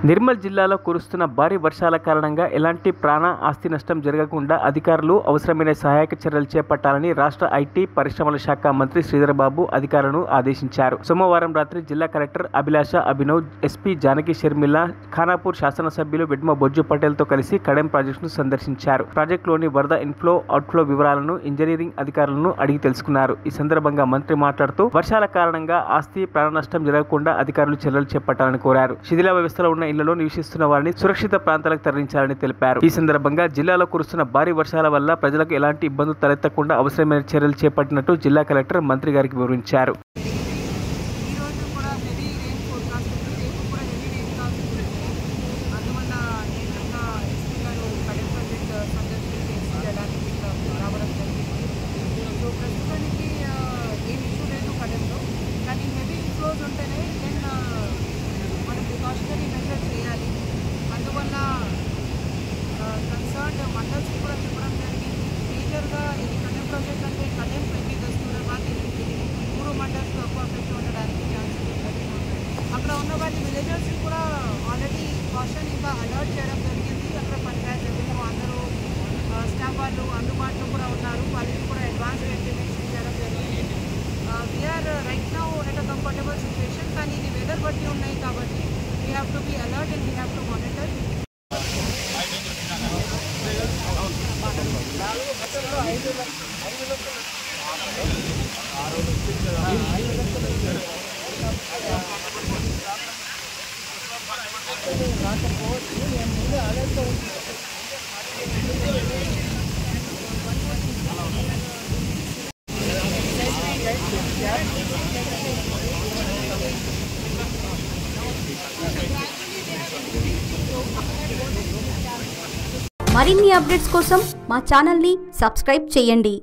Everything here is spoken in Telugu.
నిర్మల్ జిల్లాలో కురుస్తున్న భారీ వర్షాల కారణంగా ఎలాంటి ప్రాణ ఆస్తి నష్టం జరగకుండా అధికారులు అవసరమైన సహాయక చర్యలు చేపట్టాలని రాష్ట్ర ఐటీ పరిశ్రమల శాఖ మంత్రి శ్రీధర్ బాబు అధికారులను ఆదేశించారు. సోమవారం రాత్రి జిల్లా కలెక్టర్ అభిలాష అభినవ్, ఎస్పీ జానకి షర్మిల, ఖానాపూర్ శాసనసభ్యులు వెడ్మ బొజ్జు పటేల్ తో కలిసి కడెం ప్రాజెక్టును సందర్శించారు. ప్రాజెక్టులోని వరద ఇన్ఫ్లో, అవుట్ఫ్లో వివరాలను ఇంజనీరింగ్ అధికారులను అడిగి తెలుసుకున్నారు. ఈ సందర్భంగా మంత్రి మాట్లాడుతూ వర్షాల కారణంగా ఆస్తి ప్రాణ నష్టం జరగకుండా అధికారులు చర్యలు చేపట్టాలని కోరారు. శిథిల వ్యవస్థలో ఉన్న ఇళ్లలో నివసిస్తున్న వారిని సురక్షిత ప్రాంతాలకు తరలించాలని తెలిపారు. ఈ సందర్భంగా జిల్లాలో కురుస్తున్న భారీ వర్షాల వల్ల ప్రజలకు ఎలాంటి ఇబ్బందులు తలెత్తకుండా అవసరమైన చర్యలు చేపట్టినట్టు జిల్లా కలెక్టర్ మంత్రి గారికి వివరించారు. అందువల్ల కన్సర్న్ మండల్స్ కూడా చెప్పడం జరిగింది. మేజర్గా ఇది కడెం ప్రాజెక్ట్ అంటే కడెం పెట్టి దస్తూరాబాద్ ఇది 3 మండల్స్లో ఎఫెక్ట్ ఉండడానికి ఛాన్సెస్ ఉంటాయి. అక్కడ ఉన్న వాటి విలేజర్స్ కూడా ఆల్రెడీ కాషన్ ఇంకా అలర్ట్ చేయడం జరిగింది. అక్కడ పంచాయత్ రెవెన్యూ అందరూ స్టాఫ్ వాళ్ళు అందుబాటులో కూడా ఉన్నారు. వాళ్ళకి కూడా అడ్వాన్స్ ఇంటిమేషన్ చేయడం జరిగింది. We are right now at a comfortable situation. కానీ ఇది వెదర్ బట్టి ఉన్నాయి కాబట్టి we have to be alert and we have to monitor. మరిన్ని అప్డేట్స్ కోసం మా ఛానల్ని సబ్స్క్రైబ్ చేయండి.